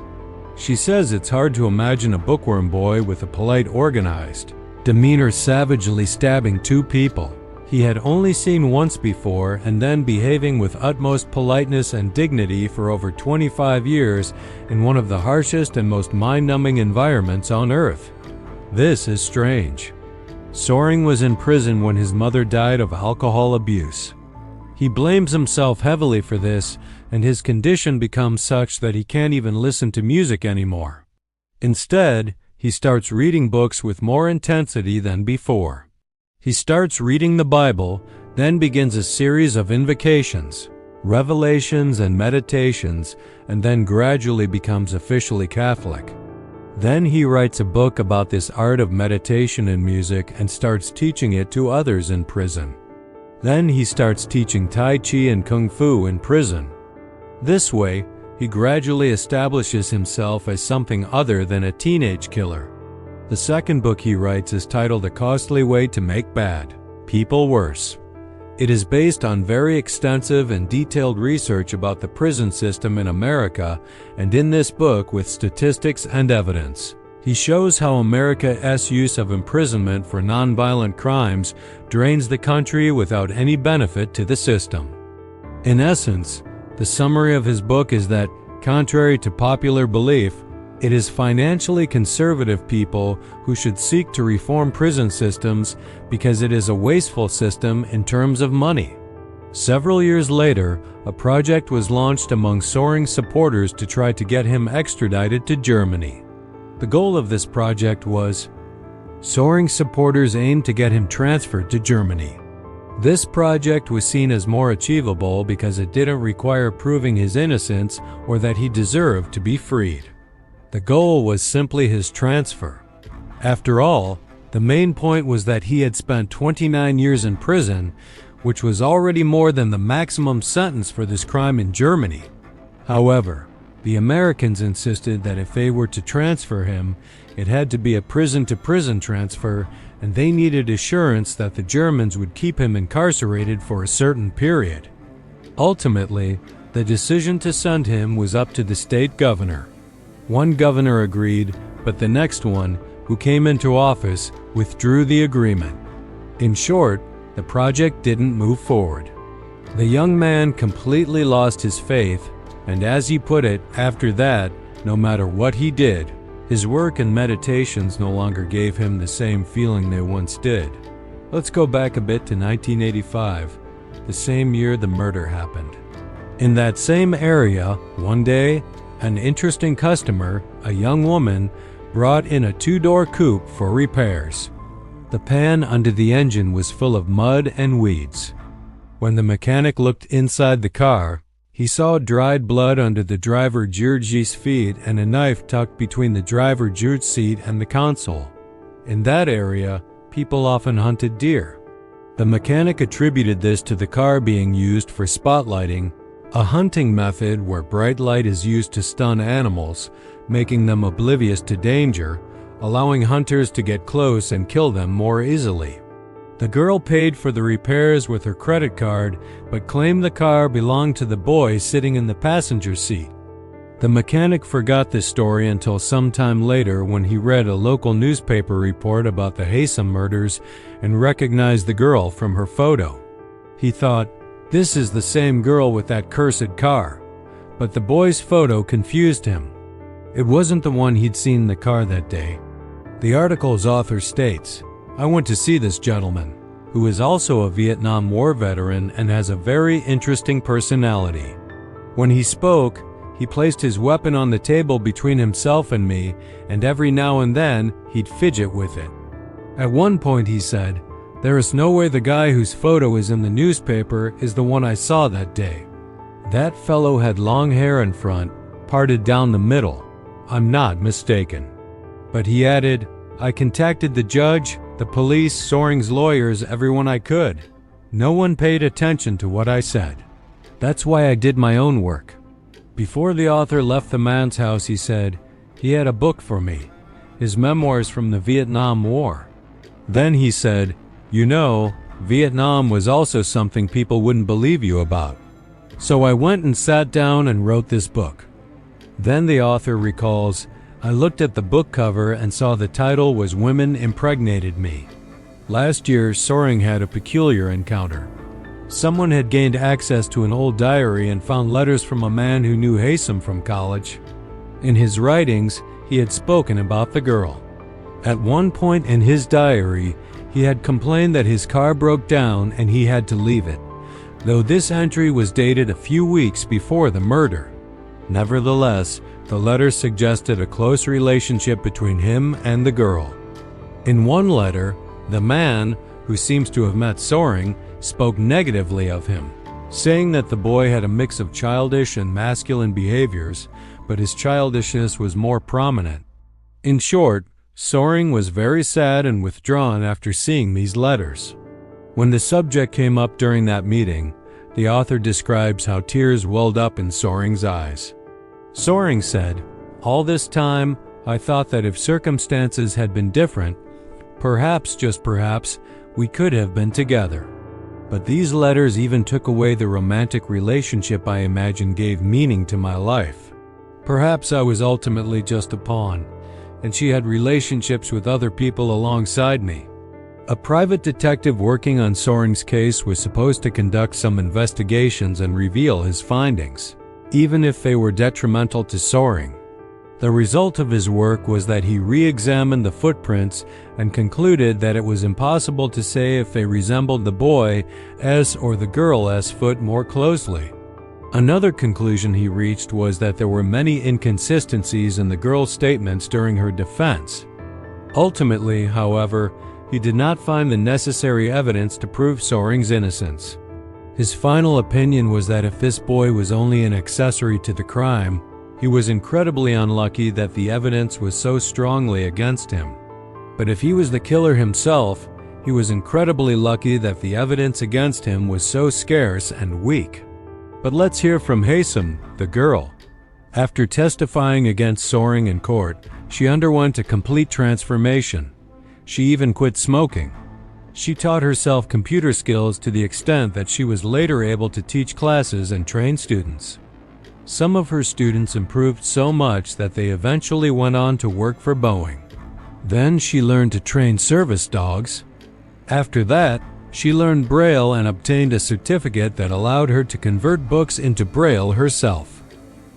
She says it's hard to imagine a bookworm boy with a polite, organized demeanor savagely stabbing 2 people. he had only seen once before, and then behaving with utmost politeness and dignity for over 25 years in one of the harshest and most mind-numbing environments on Earth. This is strange. Söring was in prison when his mother died of alcohol abuse. He blames himself heavily for this, and his condition becomes such that he can't even listen to music anymore. Instead, he starts reading books with more intensity than before. He starts reading the Bible, then begins a series of invocations, revelations, and meditations, and then gradually becomes officially Catholic. Then he writes a book about this art of meditation and music and starts teaching it to others in prison. Then he starts teaching Tai Chi and Kung Fu in prison. This way, he gradually establishes himself as something other than a teenage killer. The second book he writes is titled A Costly Way to Make Bad People Worse. It is based on very extensive and detailed research about the prison system in America, and in this book, with statistics and evidence, he shows how America's use of imprisonment for nonviolent crimes drains the country without any benefit to the system. In essence, the summary of his book is that, contrary to popular belief, it is financially conservative people who should seek to reform prison systems because it is a wasteful system in terms of money. Several years later, a project was launched among Söring's supporters to try to get him extradited to Germany. The goal of this project was Söring's supporters aimed to get him transferred to Germany. This project was seen as more achievable because it didn't require proving his innocence or that he deserved to be freed. The goal was simply his transfer. After all, the main point was that he had spent 29 years in prison, which was already more than the maximum sentence for this crime in Germany. However, the Americans insisted that if they were to transfer him, it had to be a prison-to-prison transfer, and they needed assurance that the Germans would keep him incarcerated for a certain period. Ultimately, the decision to send him was up to the state governor. One governor agreed, but the next one, who came into office, withdrew the agreement. In short, the project didn't move forward. The young man completely lost his faith, and as he put it, after that, no matter what he did, his work and meditations no longer gave him the same feeling they once did. Let's go back a bit to 1985, the same year the murder happened. In that same area, one day, an interesting customer, a young woman, brought in a two-door coupe for repairs. The pan under the engine was full of mud and weeds. When the mechanic looked inside the car, he saw dried blood under the driver Georgie's feet and a knife tucked between the driver George's seat and the console. In that area, people often hunted deer. The mechanic attributed this to the car being used for spotlighting, a hunting method where bright light is used to stun animals, making them oblivious to danger, allowing hunters to get close and kill them more easily. The girl paid for the repairs with her credit card, but claimed the car belonged to the boy sitting in the passenger seat. The mechanic forgot this story until some time later when he read a local newspaper report about the Haysom murders and recognized the girl from her photo. He thought, "This is the same girl with that cursed car." But the boy's photo confused him. It wasn't the one he'd seen in the car that day. The article's author states, "I went to see this gentleman, who is also a Vietnam War veteran and has a very interesting personality. When he spoke, he placed his weapon on the table between himself and me, and every now and then he'd fidget with it. At one point he said, 'There is no way the guy whose photo is in the newspaper is the one I saw that day. That fellow had long hair in front, parted down the middle. I'm not mistaken.' But he added, 'I contacted the judge, the police, Söring's lawyers, everyone I could. No one paid attention to what I said. That's why I did my own work.' Before the author left the man's house, he said, he had a book for me, his memoirs from the Vietnam War. Then he said, 'You know, Vietnam was also something people wouldn't believe you about. So I went and sat down and wrote this book.' Then the author recalls, 'I looked at the book cover and saw the title was Women Impregnated Me. Last year, Söring had a peculiar encounter. Someone had gained access to an old diary and found letters from a man who knew Haysom from college. In his writings, he had spoken about the girl. At one point in his diary, he had complained that his car broke down and he had to leave it, though this entry was dated a few weeks before the murder. Nevertheless, the letter suggested a close relationship between him and the girl. In one letter, the man, who seems to have met Söring, spoke negatively of him, saying that the boy had a mix of childish and masculine behaviors, but his childishness was more prominent. In short, Söring was very sad and withdrawn after seeing these letters. When the subject came up during that meeting, the author describes how tears welled up in Söring's eyes. Söring said, "All this time, I thought that if circumstances had been different, perhaps, just perhaps, we could have been together. But these letters even took away the romantic relationship I imagined gave meaning to my life. Perhaps I was ultimately just a pawn, and she had relationships with other people alongside me." A private detective working on Söring's case was supposed to conduct some investigations and reveal his findings, even if they were detrimental to Söring. The result of his work was that he re-examined the footprints and concluded that it was impossible to say if they resembled the boy S or the girl S foot more closely. Another conclusion he reached was that there were many inconsistencies in the girl's statements during her defense. Ultimately, however, he did not find the necessary evidence to prove Söring's innocence. His final opinion was that if this boy was only an accessory to the crime, he was incredibly unlucky that the evidence was so strongly against him. But if he was the killer himself, he was incredibly lucky that the evidence against him was so scarce and weak. But let's hear from Haysom, the girl. After testifying against Söring in court, she underwent a complete transformation. She even quit smoking. She taught herself computer skills to the extent that she was later able to teach classes and train students. Some of her students improved so much that they eventually went on to work for Boeing. Then she learned to train service dogs. After that, she learned Braille and obtained a certificate that allowed her to convert books into Braille herself.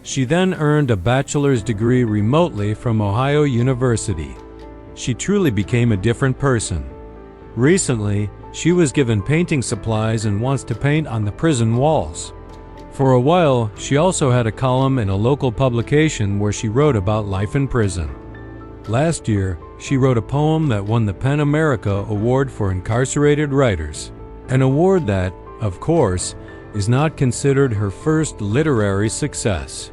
She then earned a bachelor's degree remotely from Ohio University. She truly became a different person. Recently, she was given painting supplies and wants to paint on the prison walls. For a while, she also had a column in a local publication where she wrote about life in prison. Last year, she wrote a poem that won the PEN America Award for Incarcerated Writers, an award that, of course, is not considered her first literary success.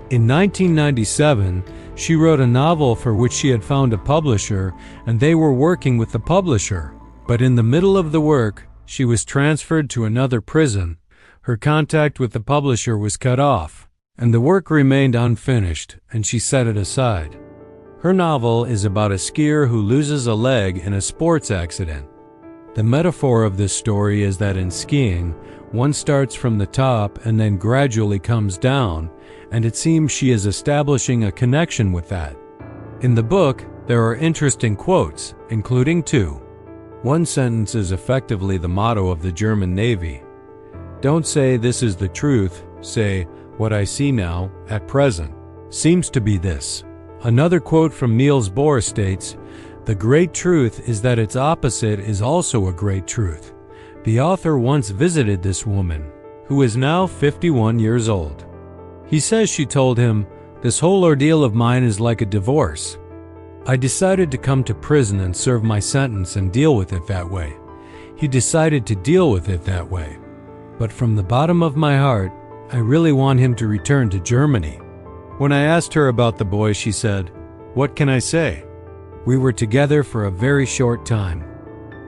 In 1997, she wrote a novel for which she had found a publisher, and they were working with the publisher. But in the middle of the work, she was transferred to another prison. Her contact with the publisher was cut off, and the work remained unfinished, and she set it aside. Her novel is about a skier who loses a leg in a sports accident. The metaphor of this story is that in skiing, one starts from the top and then gradually comes down, and it seems she is establishing a connection with that. In the book, there are interesting quotes, including two. One sentence is effectively the motto of the German Navy. Don't say this is the truth, say what I see now, at present, seems to be this. Another quote from Niels Bohr states, "The great truth is that its opposite is also a great truth." The author once visited this woman, who is now 51 years old. He says she told him, "This whole ordeal of mine is like a divorce. I decided to come to prison and serve my sentence and deal with it that way." He decided to deal with it that way. But from the bottom of my heart, I really want him to return to Germany. When I asked her about the boy, she said, "What can I say? We were together for a very short time.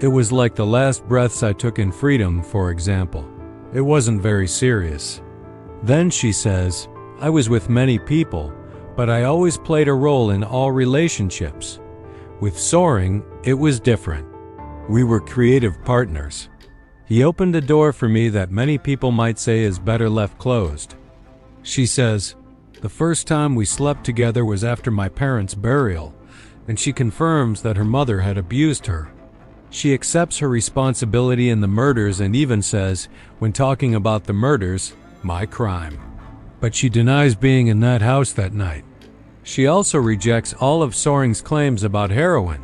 It was like the last breaths I took in freedom, for example. It wasn't very serious." Then she says, "I was with many people, but I always played a role in all relationships. With Söring, it was different. We were creative partners. He opened a door for me that many people might say is better left closed." She says, "The first time we slept together was after my parents' burial, and she confirms that her mother had abused her. She accepts her responsibility in the murders and even says, when talking about the murders, "my crime." But she denies being in that house that night. She also rejects all of Söring's claims about heroin.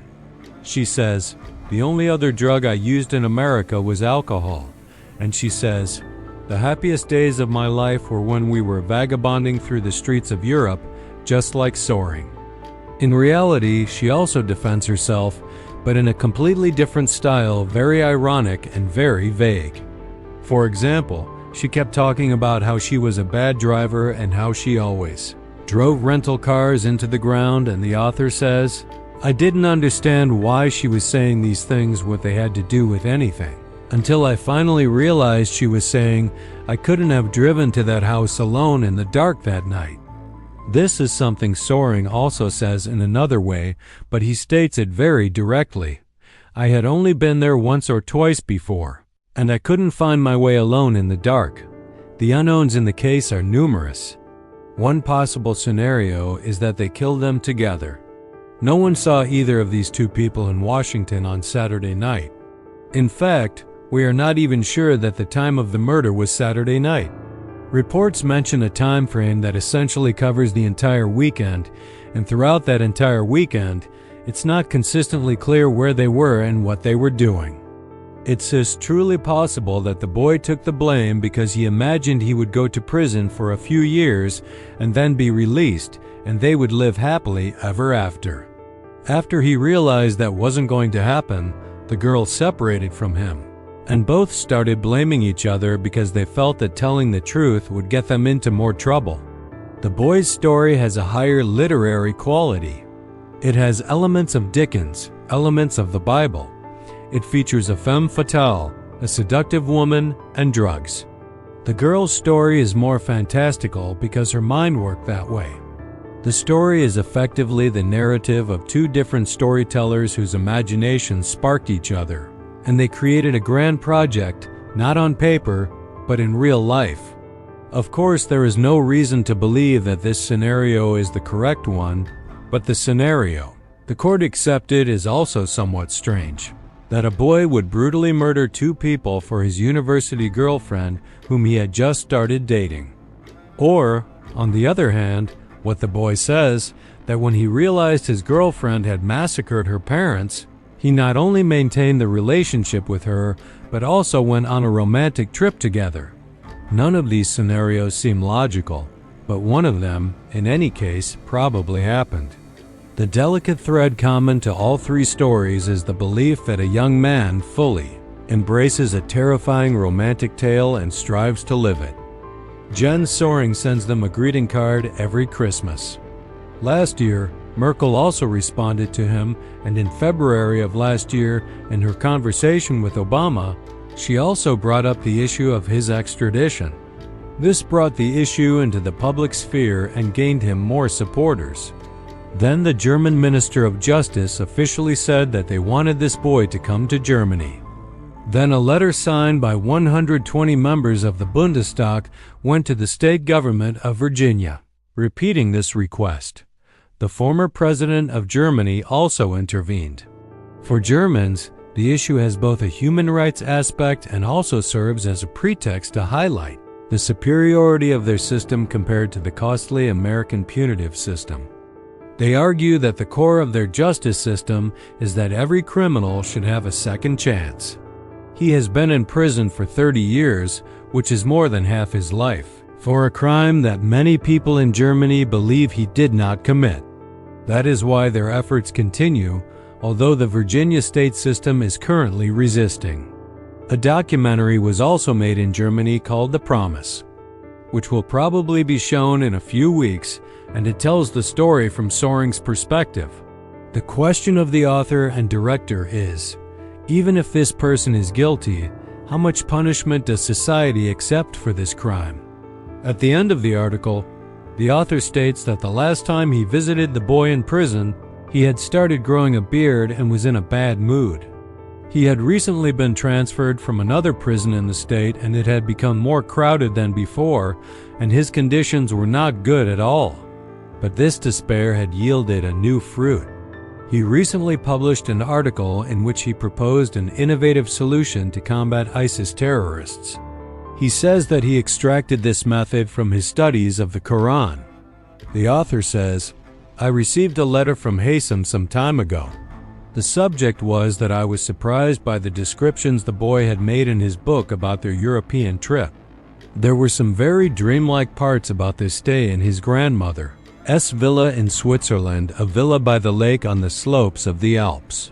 She says, "The only other drug I used in America was alcohol." And she says, "The happiest days of my life were when we were vagabonding through the streets of Europe, just like Söring." In reality, she also defends herself, but in a completely different style, very ironic and very vague. For example, she kept talking about how she was a bad driver and how she always drove rental cars into the ground, and the author says, "I didn't understand why she was saying these things, what they had to do with anything, until I finally realized she was saying I couldn't have driven to that house alone in the dark that night." This is something Söring also says in another way, but he states it very directly. "I had only been there once or twice before, and I couldn't find my way alone in the dark." The unknowns in the case are numerous. One possible scenario is that they killed them together. No one saw either of these two people in Washington on Saturday night. In fact, we are not even sure that the time of the murder was Saturday night. Reports mention a time frame that essentially covers the entire weekend, and throughout that entire weekend, it's not consistently clear where they were and what they were doing. It's truly possible that the boy took the blame because he imagined he would go to prison for a few years and then be released, and they would live happily ever after. After he realized that wasn't going to happen, the girl separated from him, and both started blaming each other because they felt that telling the truth would get them into more trouble. The boy's story has a higher literary quality. It has elements of Dickens, elements of the Bible. It features a femme fatale, a seductive woman, and drugs. The girl's story is more fantastical because her mind worked that way. The story is effectively the narrative of two different storytellers whose imaginations sparked each other, and they created a grand project, not on paper, but in real life. Of course, there is no reason to believe that this scenario is the correct one, but the scenario the court accepted is also somewhat strange. That a boy would brutally murder two people for his university girlfriend whom he had just started dating. Or, on the other hand, what the boy says, that when he realized his girlfriend had massacred her parents, he not only maintained the relationship with her, but also went on a romantic trip together. None of these scenarios seem logical, but one of them, in any case, probably happened. The delicate thread common to all three stories is the belief that a young man fully embraces a terrifying romantic tale and strives to live it. Jen Söring sends them a greeting card every Christmas. Last year, Merkel also responded to him, and in February of last year, in her conversation with Obama, she also brought up the issue of his extradition. This brought the issue into the public sphere and gained him more supporters. Then the German Minister of Justice officially said that they wanted this boy to come to Germany. Then a letter signed by 120 members of the Bundestag went to the state government of Virginia, repeating this request. The former president of Germany also intervened. For Germans, the issue has both a human rights aspect and also serves as a pretext to highlight the superiority of their system compared to the costly American punitive system. They argue that the core of their justice system is that every criminal should have a second chance. He has been in prison for 30 years, which is more than half his life, for a crime that many people in Germany believe he did not commit. That is why their efforts continue, although the Virginia state system is currently resisting. A documentary was also made in Germany called The Promise, which will probably be shown in a few weeks, and it tells the story from Söring's perspective. The question of the author and director is, even if this person is guilty, how much punishment does society accept for this crime? At the end of the article, the author states that the last time he visited the boy in prison, he had started growing a beard and was in a bad mood. He had recently been transferred from another prison in the state, and it had become more crowded than before, and his conditions were not good at all. But this despair had yielded a new fruit. He recently published an article in which he proposed an innovative solution to combat ISIS terrorists. He says that he extracted this method from his studies of the Quran. The author says, "I received a letter from Haysom some time ago. The subject was that I was surprised by the descriptions the boy had made in his book about their European trip. There were some very dreamlike parts about their stay in his grandmother's villa in Switzerland, a villa by the lake on the slopes of the Alps.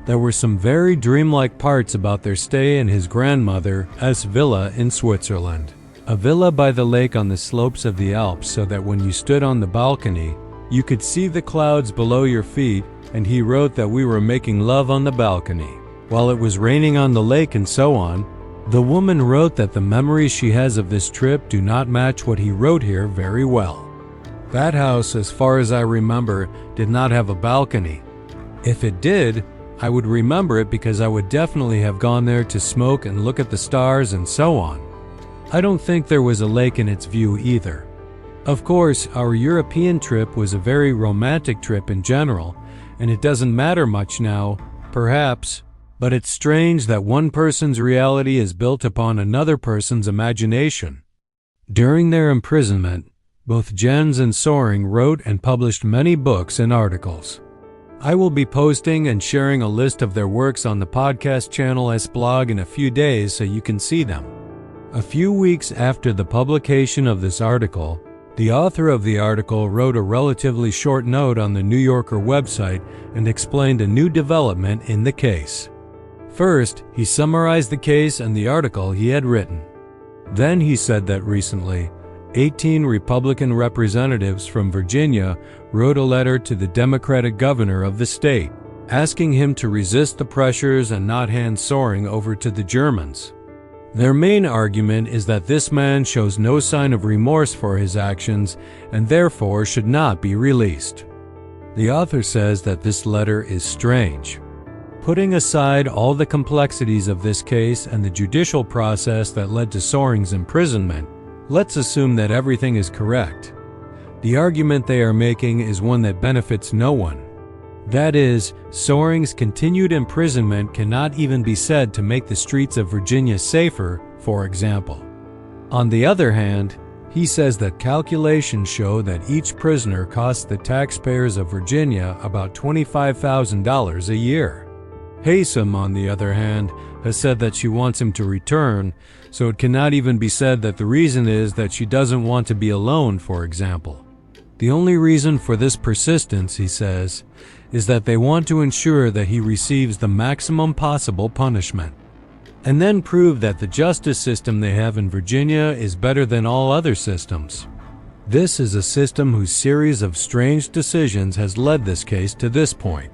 There were some very dreamlike parts about their stay in his grandmother's villa in Switzerland, a villa by the lake on the slopes of the Alps, so that when you stood on the balcony, you could see the clouds below your feet, and he wrote that we were making love on the balcony, while it was raining on the lake and so on. The woman wrote that the memories she has of this trip do not match what he wrote here very well. That house, as far as I remember, did not have a balcony. If it did, I would remember it because I would definitely have gone there to smoke and look at the stars and so on. I don't think there was a lake in its view either. Of course, our European trip was a very romantic trip in general, and it doesn't matter much now, perhaps, but it's strange that one person's reality is built upon another person's imagination." During their imprisonment, both Jens and Söring wrote and published many books and articles. I will be posting and sharing a list of their works on the podcast channel blog in a few days so you can see them. A few weeks after the publication of this article, the author of the article wrote a relatively short note on the New Yorker website and explained a new development in the case. First, he summarized the case and the article he had written. Then he said that recently, 18 Republican representatives from Virginia wrote a letter to the Democratic governor of the state, asking him to resist the pressures and not hand Söring over to the Germans. Their main argument is that this man shows no sign of remorse for his actions and therefore should not be released. The author says that this letter is strange. Putting aside all the complexities of this case and the judicial process that led to Söring's imprisonment, let's assume that everything is correct. The argument they are making is one that benefits no one. That is, Söring's continued imprisonment cannot even be said to make the streets of Virginia safer, for example. On the other hand, he says that calculations show that each prisoner costs the taxpayers of Virginia about $25,000 a year. Haysom, on the other hand, has said that she wants him to return, so it cannot even be said that the reason is that she doesn't want to be alone, for example. The only reason for this persistence, he says, is that they want to ensure that he receives the maximum possible punishment, and then prove that the justice system they have in Virginia is better than all other systems. This is a system whose series of strange decisions has led this case to this point.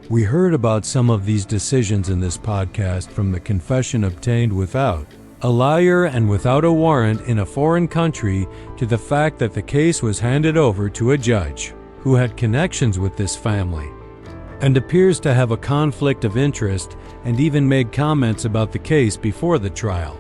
We heard about some of these decisions in this podcast, from the confession obtained without a liar and without a warrant in a foreign country to the fact that the case was handed over to a judge who had connections with this family and appears to have a conflict of interest and even made comments about the case before the trial.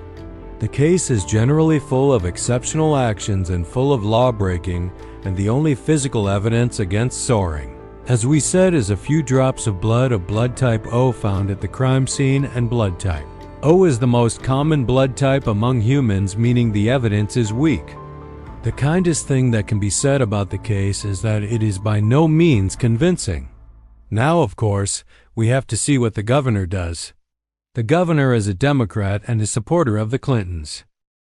The case is generally full of exceptional actions and full of law-breaking, and the only physical evidence against Söring, as we said, is a few drops of blood type O found at the crime scene, and blood type O is the most common blood type among humans, meaning the evidence is weak. The kindest thing that can be said about the case is that it is by no means convincing. Now, of course, we have to see what the governor does. The governor is a Democrat and a supporter of the Clintons.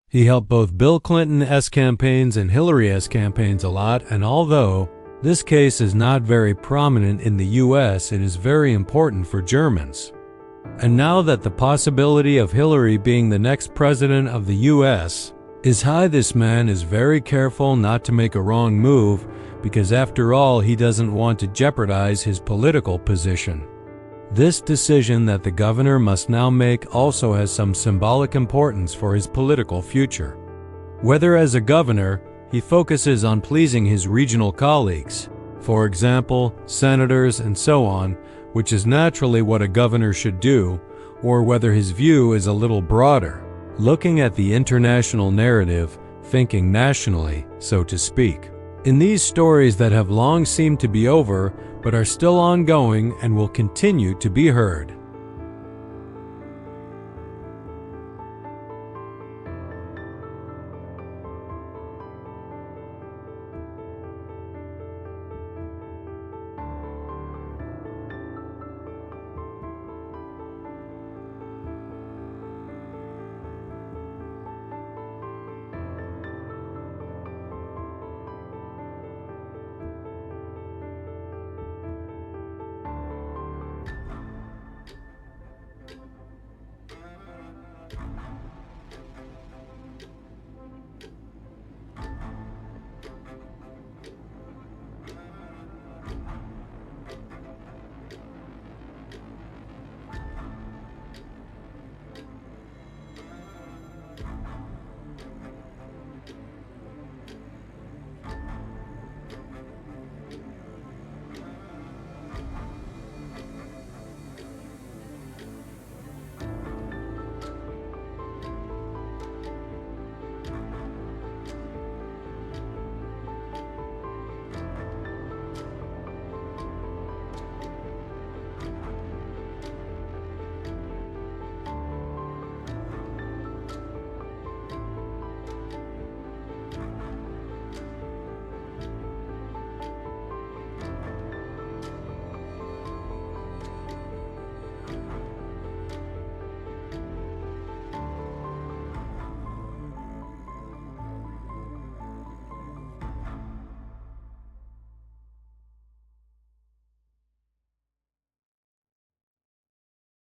He helped both Bill Clinton's campaigns and Hillary's campaigns a lot, and although this case is not very prominent in the US, it is very important for Germans. And now that the possibility of Hillary being the next president of the US is high, this man is very careful not to make a wrong move, because after all, he doesn't want to jeopardize his political position. This decision that the governor must now make also has some symbolic importance for his political future. Whether as a governor, he focuses on pleasing his regional colleagues, for example, senators and so on, which is naturally what a governor should do, or whether his view is a little broader, looking at the international narrative, thinking nationally, so to speak. In these stories that have long seemed to be over, but are still ongoing and will continue to be heard.